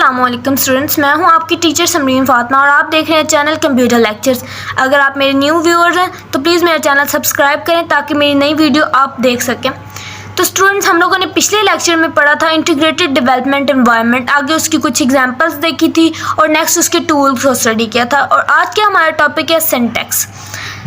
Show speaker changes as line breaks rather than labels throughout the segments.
अस्सलामुअलैकुम स्टूडेंट्स, मैं हूं आपकी टीचर समरीन फातिमा और आप देख रहे हैं चैनल कंप्यूटर लेक्चर्स। अगर आप मेरे न्यू व्यूअर्स हैं तो प्लीज़ मेरा चैनल सब्सक्राइब करें ताकि मेरी नई वीडियो आप देख सकें। तो स्टूडेंट्स, हम लोगों ने पिछले लेक्चर में पढ़ा था इंटीग्रेटेड डेवलपमेंट एनवायरनमेंट, आगे उसकी कुछ एग्जांपल्स देखी थी और नेक्स्ट उसके टूल्स को स्टडी किया था। और आज का हमारा टॉपिक है सिंटैक्स।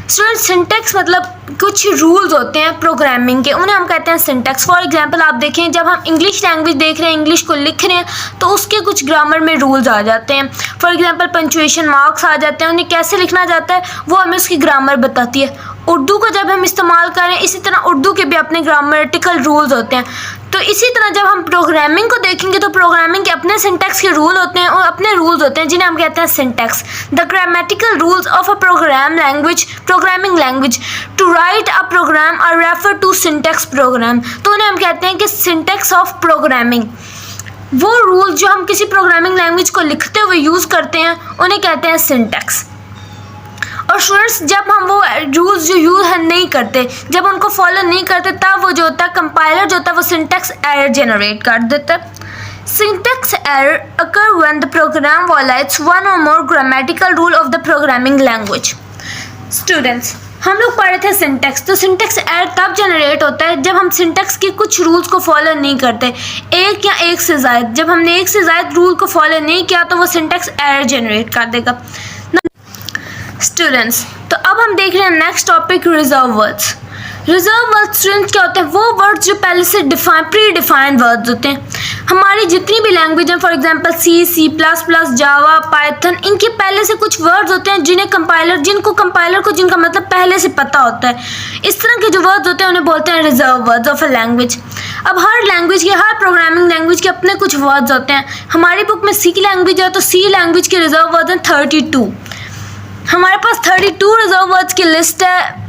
स्टूडेंट्स, सिंटैक्स मतलब कुछ रूल्स होते हैं प्रोग्रामिंग के, उन्हें हम कहते हैं सिंटैक्स। फॉर एग्जांपल आप देखें, जब हम इंग्लिश लैंग्वेज देख रहे हैं, इंग्लिश को लिख रहे हैं, तो उसके कुछ ग्रामर में रूल्स आ जाते हैं। फॉर एग्जांपल पंचुएशन मार्क्स आ जाते हैं, उन्हें कैसे लिखना जाता है वो हमें उसकी ग्रामर बताती है। उर्दू को जब हम इस्तेमाल करें, इसी तरह उर्दू के भी अपने ग्रामेटिकल रूल्स होते हैं। तो इसी तरह जब हम प्रोग्रामिंग को देखेंगे तो प्रोग्रामिंग के अपने सिंटैक्स के रूल होते हैं और अपने रूल्स होते हैं जिन्हें हम कहते हैं syntax. The grammatical rules of a programming language to write a program are refer to syntax program. तो उन्हें हम कहते हैं कि सिंटैक्स ऑफ प्रोग्रामिंग। वो रूल जो हम किसी प्रोग्रामिंग लैंग्वेज को लिखते हुए यूज़ करते हैं उन्हें कहते हैं सिंटैक्स। और स्टूडेंट्स, जब हम वो रूल्स जो यूज़ नहीं करते, जब उनको फॉलो नहीं करते, तब वो जो होता है कंपाइलर जो होता है वो सिंटैक्स एरर जनरेट कर देता है। Syntax error occur when the program violates one or more grammatical rule of the programming language. Students, हम लोग पढ़े थे सिंटैक्स। तो सिंटैक्स एरर तब जनरेट होता है जब हम सिंटैक्स के कुछ रूल्स को फॉलो नहीं करते, एक या एक से ज़्यादा। जब हमने एक से ज़्यादा रूल को फॉलो नहीं किया तो वो सिंटैक्स एरर जनरेट कर देगा। स्टूडेंट्स, तो अब हम देख रहे हैं next topic, reserve words. Reserve words students क्या होते हैं? वो वर्ड्स जो पहले से प्री डिफाइंड वर्ड्स होते हैं। हमारी जितनी भी लैंग्वेज हैं, for example C plus plus, Java, Python, इनके पहले से कुछ वर्ड्स होते हैं जिनका कंपाइलर को जिनका मतलब पहले से पता होता है। इस तरह के जो वर्ड्स होते हैं उन्हें बोलते हैं reserve words of a language. अब हर लैंग्वेज के, हर प्रोग्रामिंग लैंग्वेज के अपने कुछ वर्ड्स होते हैं। हमारी बुक में सी की लैंग्वेज है तो सी लैंग्वेज के रिजर्व वर्ड्स हैं 32। हमारे पास 32 रिजर्व वर्ड्स की लिस्ट है।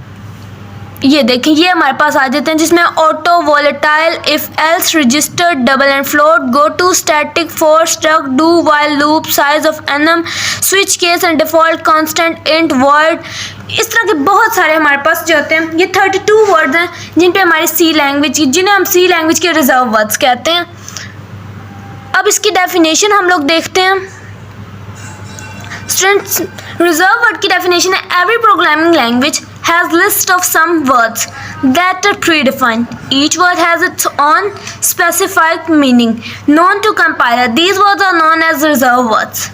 ये देखें, ये हमारे पास आ जाते हैं जिसमें auto, volatile, if, else, register, double and float, go to, static, for, struct, do, while, loop, size of enum, switch case and default, constant, int, void. इस तरह के बहुत सारे हमारे पास जो होते हैं। ये 32 वर्ड्स हैं जिन पे हमारी सी लैंग्वेज की, जिन्हें हम सी लैंग्वेज के रिजर्व वर्ड्स कहते हैं। अब इसकी डेफिनेशन हम लोग देखते हैं। स्टूडेंट्स, रिजर्व वर्ड की डेफिनेशन है, every programming language has list of some words that are predefined. Each word has its own specified meaning known to compiler. These words are known as reserve words.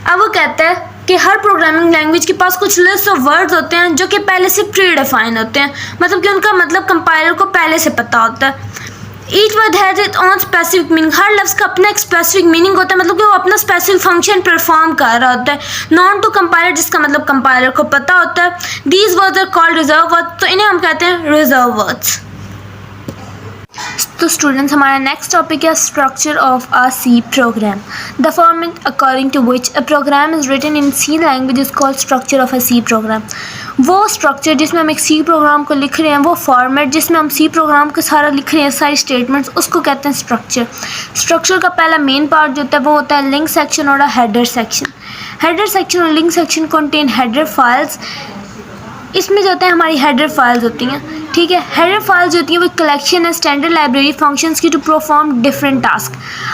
अब वो कहता है कि हर programming language के पास कुछ list of words होते हैं जो कि पहले से प्री डिफाइन होते हैं, मतलब कि उनका मतलब कंपाइलर को पहले से पता होता है। Each word has it on specific meaning. हर लफ्ज़ का अपना एक स्पेसिफिक मीनिंग होता है, मतलब कि वो अपना स्पेसिफिक फंक्शन परफॉर्म कर रहा होता है। नॉन टू कंपाइलर, जिसका मतलब कंपाइलर को पता होता है। These words are called reserve words, तो इन्हें हम कहते हैं रिजर्व वर्ड्स। तो स्टूडेंट्स, हमारा नेक्स्ट टॉपिक है structure of a C program. The format according to which a program is written in C language is called structure of a C program. वो structure जिसमें हम एक सी प्रोग्राम को लिख रहे हैं, वो फॉर्मेट जिसमें हम सी प्रोग्राम को सारा लिख रहे हैं, सारी स्टेटमेंट्स, उसको कहते हैं स्ट्रक्चर। स्ट्रक्चर का पहला मेन पार्ट जो होता है वो होता है लिंक सेक्शन और हेडर सेक्शन। हेडर सेक्शन और link section contain header files. इसमें जो होता है हमारी हेडर फाइल्स होती हैं, ठीक है। हेडर फाइल्स जो होती हैं वो कलेक्शन है स्टैंडर्ड लाइब्रेरी फंक्शंस की टू परफॉर्म डिफरेंट टास्क।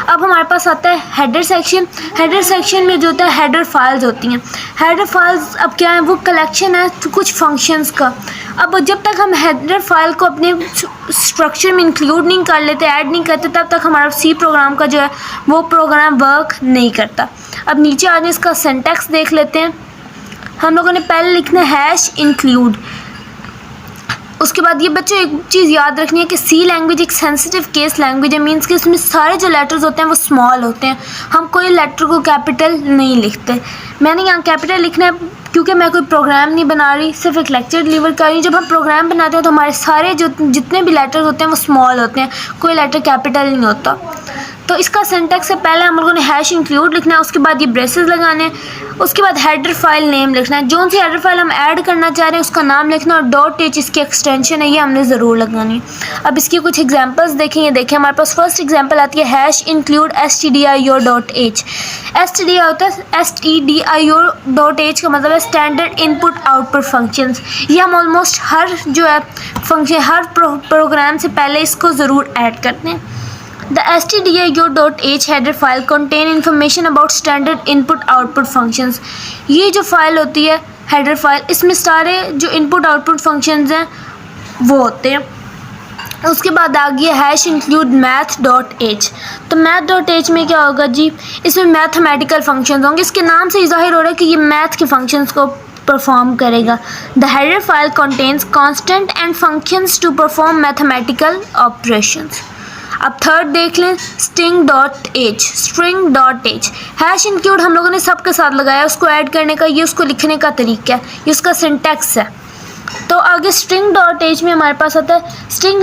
अब हमारे पास आता है हेडर सेक्शन। हेडर सेक्शन में जो होता है हेडर फाइल्स होती हैं। हेडर फाइल्स अब क्या है, वो कलेक्शन है तो कुछ फंक्शंस का। अब जब तक हम हेडर फाइल को अपने स्ट्रक्चर में इंक्लूड नहीं कर लेते, ऐड नहीं करते, तब तक हमारा सी प्रोग्राम का जो है वो प्रोग्राम वर्क नहीं करता। अब नीचे आने इसका सिंटैक्स देख लेते हैं। हम लोगों ने पहले लिखना है हैश इंक्लूड। उसके बाद ये बच्चों एक चीज़ याद रखनी है कि सी लैंग्वेज एक सेंसिटिव केस लैंग्वेज है, मीन्स कि इसमें सारे जो लेटर्स होते हैं वो स्मॉल होते हैं। हम कोई लेटर को कैपिटल नहीं लिखते। मैंने यहाँ कैपिटल लिखना है क्योंकि मैं कोई प्रोग्राम नहीं बना रही, सिर्फ एक लेक्चर डिलीवर कर रही हूँ। जब हम प्रोग्राम बनाते हैं तो हमारे सारे जो जितने भी लेटर्स होते हैं वो स्मॉल होते हैं, कोई लेटर कैपिटल नहीं होता। तो इसका सिंटैक्स से पहले हम लोगों ने हैश इंक्लूड लिखना है, उसके बाद ये ब्रेसेस लगाने हैं, उसके बाद हेडर फाइल नेम लिखना है। जो सी हेडर फाइल हम ऐड करना चाह रहे हैं उसका नाम लिखना, और .h इसकी एक्सटेंशन है, ये हमने ज़रूर लगानी है। अब इसकी कुछ एग्जांपल्स देखें। ये देखें, हमारे पास फर्स्ट एग्जांपल आती है हैश इंक्लूड stdio.h। stdio होता है stdio.h का मतलब है स्टैंडर्ड इनपुट आउटपुट फंक्शंस। ये हम ऑलमोस्ट हर जो है फंक्शन, हर प्रोग्राम से पहले इसको ज़रूर ऐड करते हैं। The stdio.h header file contain information about standard input output functions. ये जो फाइल होती है हेडर फाइल, इसमें सारे जो इनपुट आउटपुट फंक्शंस हैं वो होते हैं। उसके बाद आ गया हैश इंक्लूड math.h। तो math.h में क्या होगा जी, इसमें मैथमेटिकल फंक्शंस होंगे। इसके नाम से ही जाहिर हो रहा है कि ये मैथ के फंक्शंस को परफॉर्म करेगा। The header file contains constant and functions to perform mathematical operations. अब थर्ड देख लें, string.h। हैश इंक्लूड हम लोगों ने सबके साथ लगाया, उसको ऐड करने का, ये उसको लिखने का तरीका है, ये उसका सिंटैक्स है। तो आगे string.h में हमारे पास आता है string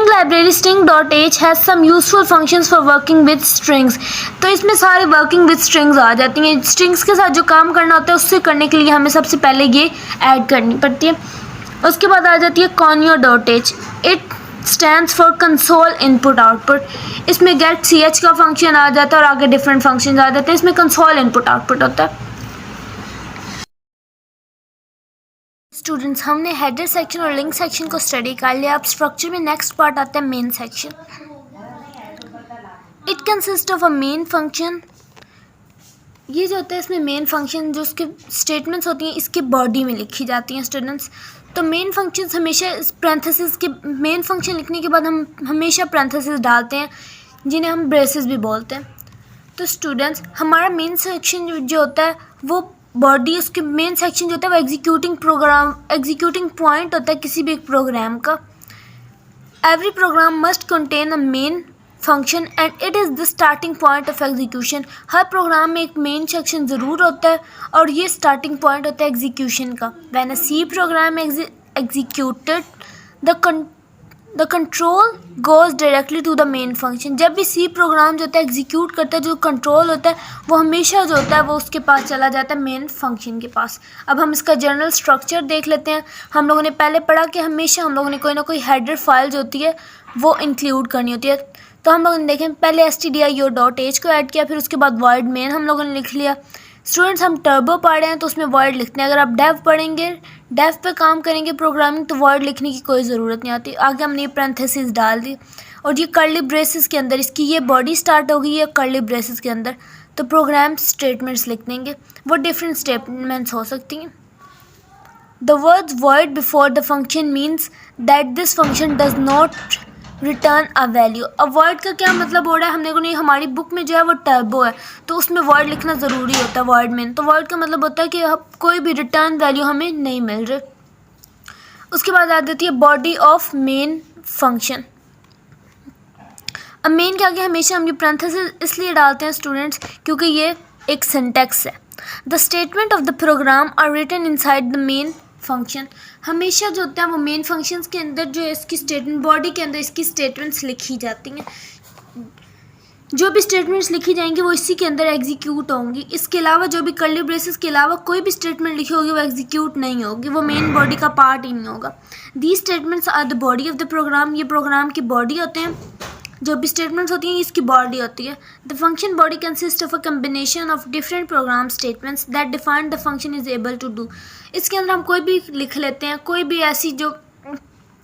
library string.h has some useful functions for working with strings। तो इसमें सारे working with strings आ जाती हैं। strings के साथ जो काम करना होता है उससे करने के लिए हमें सबसे पहले ये ऐड करनी पड़ती है। उसके बाद आ जाती है conio.h। It stands for console input output. इसमें गेट ch का फंक्शन आ जाता है और आगे डिफरेंट फंक्शन आ जाते हैं। इसमें कंसोल इनपुट आउटपुट होता है। स्टूडेंट्स, हमने हेडर सेक्शन और लिंक सेक्शन को स्टडी कर लिया। अब स्ट्रक्चर में नेक्स्ट पार्ट आता है main section. It consist of a main function. ये जो होता है इसमें मेन फंक्शन जो उसके स्टेटमेंट्स होती हैं इसके बॉडी में लिखी जाती हैं स्टूडेंट्स। तो मेन फंक्शंस हमेशा इस पैरेंथेसिस के, मेन फंक्शन लिखने के बाद हम हमेशा पैरेंथेसिस डालते हैं जिन्हें हम ब्रेसेस भी बोलते हैं। तो स्टूडेंट्स, हमारा मेन सेक्शन जो होता है वो बॉडी, उसके मेन सेक्शन जो होता है वो एग्जीक्यूटिंग पॉइंट होता है किसी भी एक प्रोग्राम का। Every program must contain a main function and it is the starting point of execution. हर प्रोग्राम में एक मेन सेक्शन ज़रूर होता है और ये स्टार्टिंग पॉइंट होता है एग्जीक्यूशन का। When a C program executed the control goes directly to the main function. जब भी सी प्रोग्राम जो होता है एग्जीक्यूट करता है, जो कंट्रोल होता है वो हमेशा जो होता है वो उसके पास चला जाता है, मेन फंक्शन के पास। अब हम इसका जनरल स्ट्रक्चर देख लेते हैं। हम लोगों ने पहले पढ़ा कि हमेशा हम लोगों ने कोई ना कोई हेडर फाइल जो होती है वो इंक्लूड करनी होती है। तो हम लोगों ने देखें पहले stdio.h को ऐड किया, फिर उसके बाद void main हम लोगों ने लिख लिया। स्टूडेंट्स, हम टर्बो पढ़ रहे हैं तो उसमें void लिखते हैं। अगर आप डेव पढ़ेंगे, डेव पे काम करेंगे प्रोग्रामिंग, तो void लिखने की कोई ज़रूरत नहीं आती। आगे हमने ये पैरेंथेसिस डाल दी और ये कर्ली ब्रेसेस के अंदर इसकी ये बॉडी स्टार्ट होगी, ये कर्ली ब्रेसेस के अंदर तो प्रोग्राम स्टेटमेंट्स लिख देंगे। वो डिफरेंट स्टेटमेंट्स हो सकती हैं। The words void before the function means that this function does not return a value. अब void का क्या मतलब हो रहा है, हमने को नहीं, हमारी बुक में जो है वो टर्बो है तो उसमें void लिखना ज़रूरी होता है, void मेन। तो void का मतलब होता है कि कोई भी रिटर्न वैल्यू हमें नहीं मिल रही। उसके बाद आ जाती है बॉडी ऑफ मेन फंक्शन। अब मेन के आगे हमेशा हम ये पैरेंथेसिस इसलिए डालते हैं स्टूडेंट्स क्योंकि ये एक सिंटैक्स है। The statement of the program are written inside the main function. हमेशा जो होता है वो मेन फंक्शंस के अंदर जो है इसकी स्टेटमेंट, बॉडी के अंदर इसकी स्टेटमेंट्स लिखी जाती हैं। जो भी स्टेटमेंट्स लिखी जाएंगी वो इसी के अंदर एग्जीक्यूट होंगी। इसके अलावा जो भी कर्ली ब्रेसेस के अलावा कोई भी स्टेटमेंट लिखी होगी वो एग्जीक्यूट नहीं होगी, वो मेन बॉडी का पार्ट ही नहीं होगा। These statements are the body of the program. ये प्रोग्राम की बॉडी होते हैं। जो भी स्टेटमेंट्स होती हैं इसकी बॉडी होती है। The function body consist of a combination of different program statements that define the function is able to do. इसके अंदर हम कोई भी लिख लेते हैं, कोई भी ऐसी जो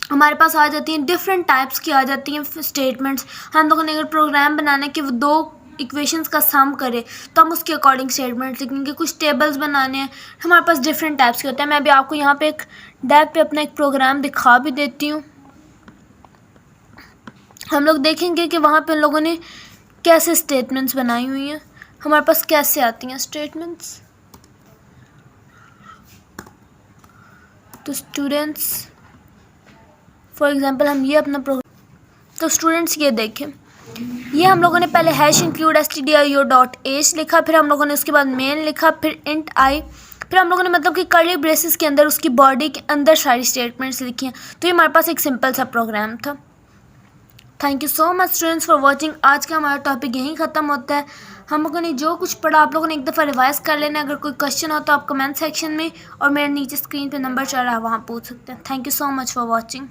हमारे पास आ जाती हैं, डिफरेंट टाइप्स की आ जाती हैं स्टेटमेंट्स। हम लोगों ने अगर प्रोग्राम बनाना है कि वो दो इक्वेशंस का सम करे तो हम उसके अकॉर्डिंग स्टेटमेंट्स लिखेंगे। कुछ टेबल्स बनाने हैं, हमारे पास डिफरेंट टाइप्स के होते हैं। मैं अभी आपको यहाँ पे एक डेव पे अपना एक प्रोग्राम दिखा भी देती हूँ। हम लोग देखेंगे कि वहाँ पे लोगों ने कैसे स्टेटमेंट्स बनाई हुई हैं, हमारे पास कैसे आती हैं स्टेटमेंट्स। तो स्टूडेंट्स फॉर एग्जांपल हम ये अपना प्रोग्राम, तो स्टूडेंट्स ये देखें, ये हम लोगों ने पहले हैश इंक्लूड stdio.h लिखा, फिर हम लोगों ने उसके बाद मेन लिखा, फिर इंट आई, फिर हम लोगों ने मतलब कि कर्ली ब्रेसेस के अंदर उसकी बॉडी के अंदर सारी स्टेटमेंट्स लिखी हैं। तो ये हमारे पास एक सिंपल सा प्रोग्राम था। Thank you so much students for watching. आज का हमारा टॉपिक यहीं ख़त्म होता है। हम लोगों ने जो कुछ पढ़ा आप लोगों ने एक दफ़ा रिवाइज कर लेना। अगर कोई क्वेश्चन हो तो आप कमेंट सेक्शन में और मेरे नीचे स्क्रीन पे नंबर चल रहा है वहाँ पूछ सकते हैं। Thank you so much for watching.